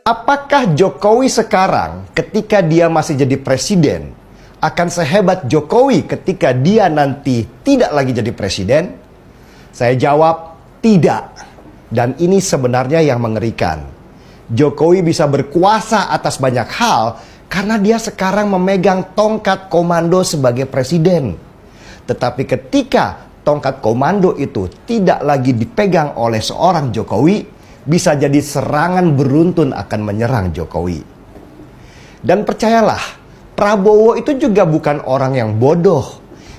Apakah Jokowi sekarang ketika dia masih jadi presiden akan sehebat Jokowi ketika dia nanti tidak lagi jadi presiden? Saya jawab tidak. Dan ini sebenarnya yang mengerikan. Jokowi bisa berkuasa atas banyak hal karena dia sekarang memegang tongkat komando sebagai presiden. Tetapi ketika tongkat komando itu tidak lagi dipegang oleh seorang Jokowi, bisa jadi serangan beruntun akan menyerang Jokowi. Dan percayalah, Prabowo itu juga bukan orang yang bodoh.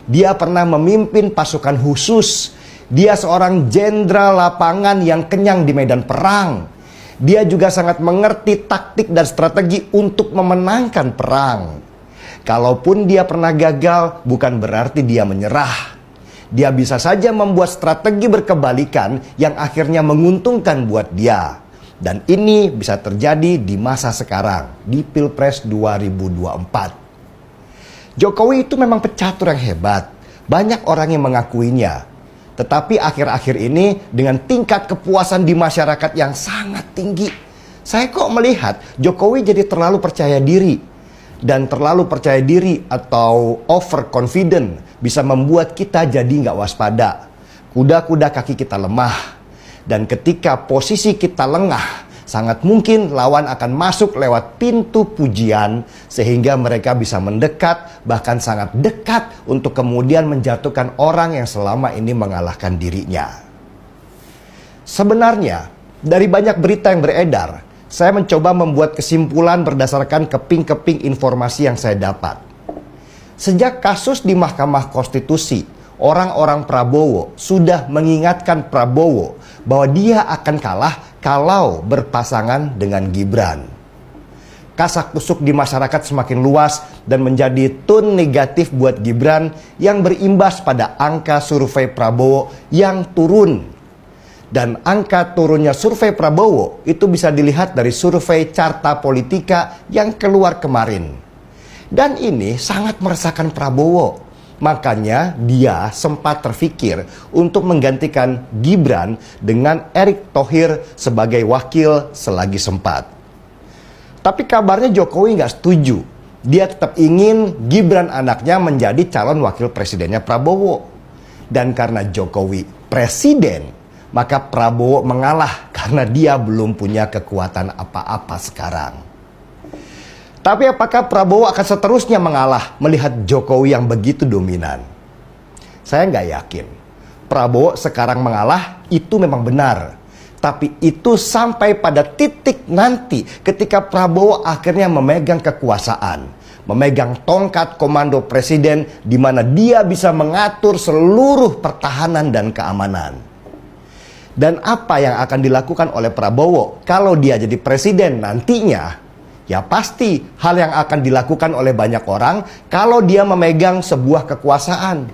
Dia pernah memimpin pasukan khusus. Dia seorang jenderal lapangan yang kenyang di medan perang. Dia juga sangat mengerti taktik dan strategi untuk memenangkan perang. Kalaupun dia pernah gagal, bukan berarti dia menyerah. Dia bisa saja membuat strategi berkebalikan yang akhirnya menguntungkan buat dia. Dan ini bisa terjadi di masa sekarang, di Pilpres 2024. Jokowi itu memang pecatur yang hebat. Banyak orang yang mengakuinya. Tetapi akhir-akhir ini dengan tingkat kepuasan di masyarakat yang sangat tinggi, saya kok melihat Jokowi jadi terlalu percaya diri. Dan terlalu percaya diri atau overconfident bisa membuat kita jadi nggak waspada. Kuda-kuda kaki kita lemah. Dan ketika posisi kita lengah, sangat mungkin lawan akan masuk lewat pintu pujian sehingga mereka bisa mendekat, bahkan sangat dekat untuk kemudian menjatuhkan orang yang selama ini mengalahkan dirinya. Sebenarnya, dari banyak berita yang beredar, saya mencoba membuat kesimpulan berdasarkan keping-keping informasi yang saya dapat. Sejak kasus di Mahkamah Konstitusi, orang-orang Prabowo sudah mengingatkan Prabowo bahwa dia akan kalah kalau berpasangan dengan Gibran. Kasak-kusuk di masyarakat semakin luas dan menjadi tone negatif buat Gibran yang berimbas pada angka survei Prabowo yang turun. Dan angka turunnya survei Prabowo itu bisa dilihat dari survei Carta Politika yang keluar kemarin. Dan ini sangat meresahkan Prabowo. Makanya dia sempat terfikir untuk menggantikan Gibran dengan Erick Thohir sebagai wakil selagi sempat. Tapi kabarnya Jokowi nggak setuju. Dia tetap ingin Gibran anaknya menjadi calon wakil presidennya Prabowo. Dan karena Jokowi presiden, maka Prabowo mengalah karena dia belum punya kekuatan apa-apa sekarang. Tapi apakah Prabowo akan seterusnya mengalah melihat Jokowi yang begitu dominan? Saya nggak yakin. Prabowo sekarang mengalah itu memang benar. Tapi itu sampai pada titik nanti ketika Prabowo akhirnya memegang kekuasaan. Memegang tongkat komando presiden di mana dia bisa mengatur seluruh pertahanan dan keamanan. Dan apa yang akan dilakukan oleh Prabowo kalau dia jadi presiden nantinya? Ya pasti hal yang akan dilakukan oleh banyak orang kalau dia memegang sebuah kekuasaan.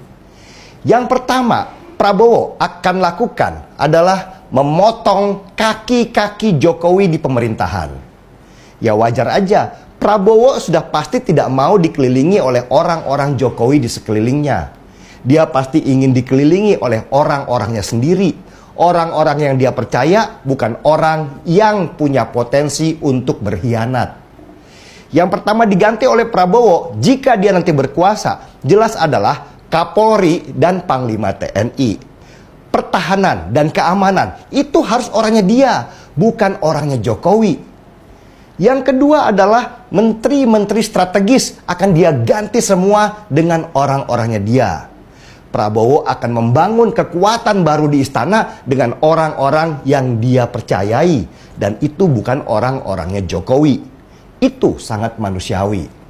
Yang pertama, Prabowo akan lakukan adalah memotong kaki-kaki Jokowi di pemerintahan. Ya wajar aja, Prabowo sudah pasti tidak mau dikelilingi oleh orang-orang Jokowi di sekelilingnya. Dia pasti ingin dikelilingi oleh orang-orangnya sendiri. Orang-orang yang dia percaya, bukan orang yang punya potensi untuk berkhianat. Yang pertama diganti oleh Prabowo jika dia nanti berkuasa, jelas adalah Kapolri dan Panglima TNI. Pertahanan dan keamanan itu harus orangnya dia, bukan orangnya Jokowi. Yang kedua adalah menteri-menteri strategis akan dia ganti semua dengan orang-orangnya dia. Prabowo akan membangun kekuatan baru di istana dengan orang-orang yang dia percayai. Dan itu bukan orang-orangnya Jokowi. Itu sangat manusiawi.